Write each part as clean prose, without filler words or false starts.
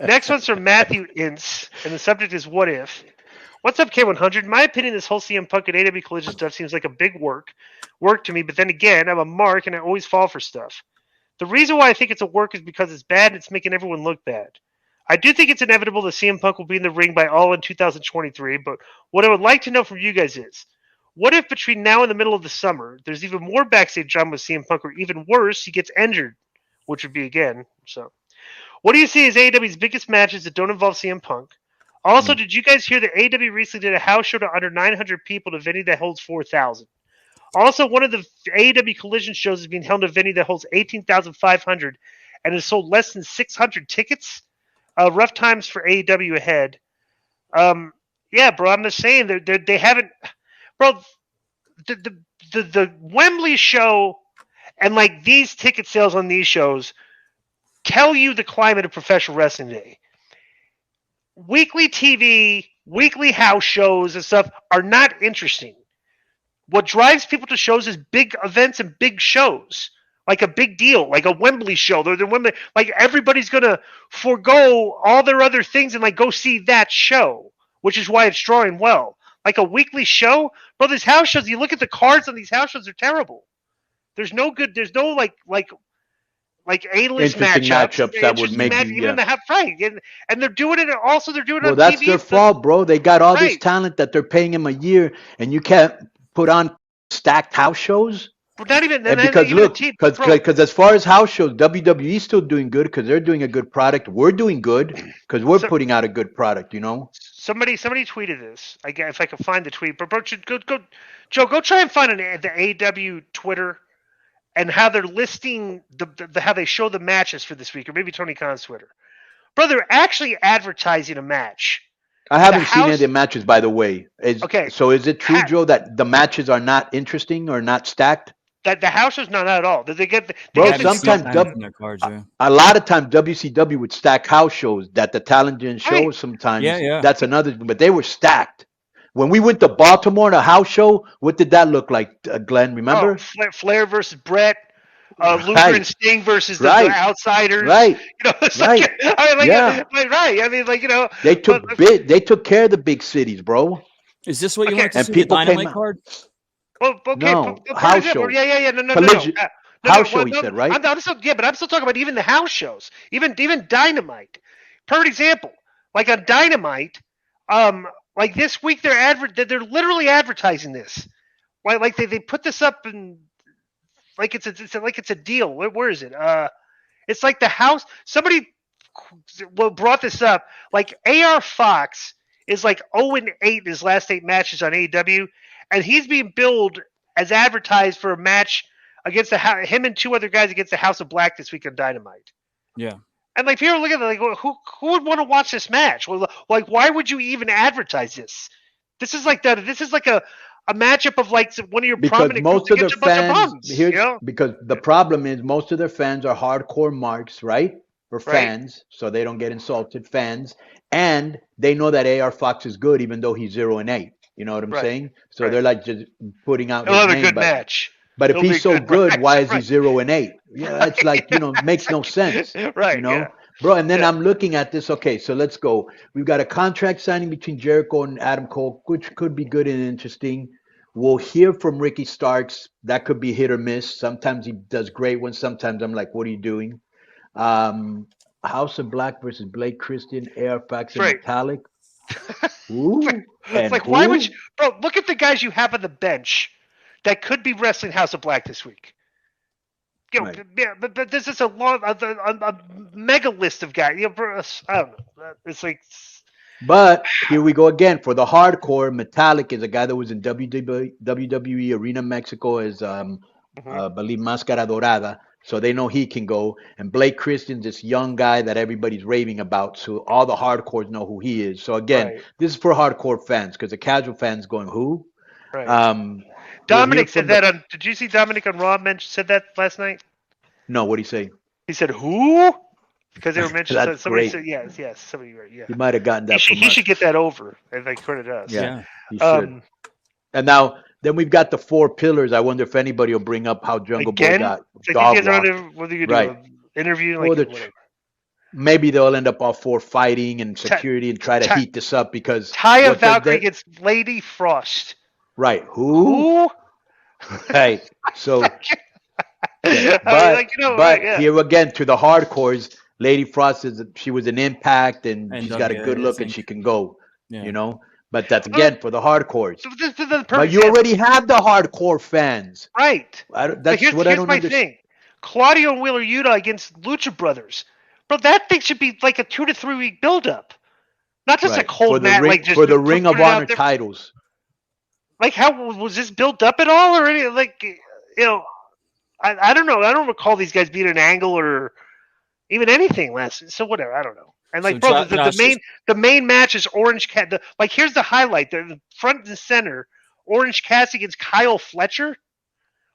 Next one's from Matthew Ince, and the subject is what if. What's up, K100? In my opinion, this whole CM Punk and AEW Collision stuff seems like a big work to me, but then again, I'm a mark and I always fall for stuff. The reason why I think it's a work is because it's bad and it's making everyone look bad. I do think it's inevitable that CM Punk will be in the ring by all in 2023, but what I would like to know from you guys is, what if between now and the middle of the summer, there's even more backstage drama with CM Punk, or even worse, he gets injured, which would be again, so. What do you see as AEW's biggest matches that don't involve CM Punk? Also, did you guys hear that AEW recently did a house show to under 900 people to a venue that holds 4,000? Also, one of the AEW Collision shows is being held in a venue that holds 18,500 and has sold less than 600 tickets. Rough times for AEW ahead. Yeah, bro, I'm just saying they haven't. Bro, the Wembley show and like these ticket sales on these shows tell you the climate of professional wrestling today. Weekly TV, weekly house shows and stuff are not interesting. What drives people to shows is big events and big shows, like a big deal, like a Wembley show. They're Wembley, like everybody's gonna forego all their other things and like go see that show, which is why it's drawing well. Like a weekly show, bro. These house shows, you look at the cards on these house shows, they're terrible. There's no good. There's no like A-list matchups that would make you, even the half right, and they're doing it. Also, they're doing it on TV. Well, that's their fault, bro. They got all this talent that they're paying him a year, and you can't put on stacked house shows. But not even because look, because as far as house shows, WWE's still doing good because they're doing a good product. We're doing good because we're putting out a good product. You know. Somebody tweeted this. I guess if I can find the tweet, but bro, Joe, go try and find the AEW Twitter. And how they're listing how they show the matches for this week, or maybe Tony Khan's Twitter. Bro, they're actually advertising a match. I haven't seen any of the matches, by the way. Okay. So is it true, Joe, that the matches are not interesting or not stacked? That the house is not at all. They get sometimes a lot of times WCW would stack house shows that the talent didn't show. Sometimes that's another, but they were stacked. When we went to Baltimore to a house show, what did that look like, Glenn? Remember? Flair versus Brett, Luther and Sting versus the Outsiders. Right. You know, right. I mean, like, you know, they took care of the big cities, bro. Is this what you want to see? The Dynamite card? Well, okay. No, house show. Yeah. No. House show, he said, right? But I'm still talking about even the house shows, even Dynamite. Perfect example. Like on Dynamite, like this week, they're literally advertising this. Like they put this up and like it's a deal. Where is it? It's like the house. Somebody brought this up. Like AR Fox is like 0-8 in his last 8 matches on AEW, and he's being billed as advertised for a match against him and 2 other guys against the House of Black this week on Dynamite. Yeah. And like people look at it like, who would want to watch this match? Well, like, why would you even advertise this? This is like that. This is like a matchup of like one of your prominent most of their fans. Of because the problem is most of their fans are hardcore marks, right? Or fans, so they don't get insulted. Fans, and they know that AR Fox is good, even though he's 0-8. You know what I'm saying? So they're like just putting out his name. Good match. But if he's so good, why is he 0-8? Yeah, that's like, makes no sense. Right. You know, bro. And then I'm looking at this. Okay, so let's go. We've got a contract signing between Jericho and Adam Cole, which could be good and interesting. We'll hear from Ricky Starks. That could be hit or miss. Sometimes he does great ones. Sometimes I'm like, what are you doing? House of Black versus Blake Christian, AR Fox and Metallic. Ooh. It's like, why would you, bro? Look at the guys you have on the bench that could be wrestling House of Black this week. But this is a mega list of guys. I don't know. It's like. But here we go again for the hardcore. Metallic is a guy that was in WWE Arena Mexico as I believe Máscara Dorada. So they know he can go. And Blake Christian's this young guy that everybody's raving about. So all the hardcores know who he is. So again, this is for hardcore fans because the casual fans going, who? Right. Dominic said that on. Did you see Dominic on Raw said that last night? No, what did he say? He said, who? Because they were mentioning somebody great. said yes, somebody He might have gotten that. He should get that over, and like credit us. Yeah, he should. And now then we've got the 4 pillars. I wonder if anybody will bring up how Jungle Boy got dog walked. What are you doing? Interview? Like, maybe they'll end up all four fighting and security and try to heat this up because Taya Valkyrie against Lady Frost. Right. Who? Right. So but here again to the hardcores, Lady Frost she was an Impact and she's got a good look and she can go. You know? But that's again for the hardcores. But you already have the hardcore fans. Right. That's what I don't understand. Thing. Claudio and Wheeler Yuta against Lucha Brothers. Bro, that thing should be like a 2 to 3 week build-up. Not just a cold match. Like just for the Ring of Honor titles. Like, how was this built up at all? Or any, like, you know, I don't know. I don't recall these guys being an angle or even anything last. So whatever. I don't know. And like, so the main match is Orange Cat. Like, here's the highlight: the front and center, Orange Cass against Kyle Fletcher.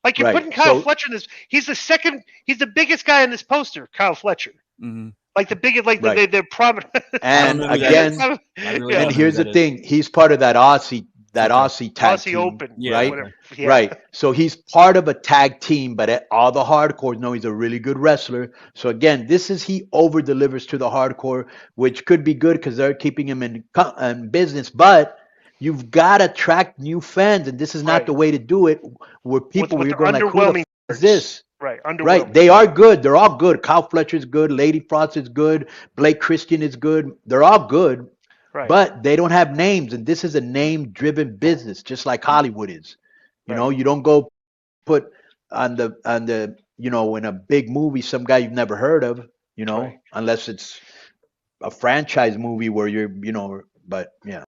Like, you're putting Kyle Fletcher in this. He's the biggest guy in this poster, Kyle Fletcher. Mm-hmm. Like the biggest, like they're prominent. And again, and here's the thing: he's part of that Aussie tag team, Open, right? Yeah. Right. So he's part of a tag team, but all the hardcores know he's a really good wrestler. So again, he over delivers to the hardcore, which could be good because they're keeping him in business. But you've got to attract new fans, and this is not the way to do it. Where people you're going like, who the f- is this? Right. They are good. They're all good. Kyle Fletcher's good. Lady Frost is good. Blake Christian is good. They're all good. Right. But they don't have names, and this is a name-driven business, just like Hollywood is. You know, you don't go put on the in a big movie some guy you've never heard of, unless it's a franchise movie where but yeah.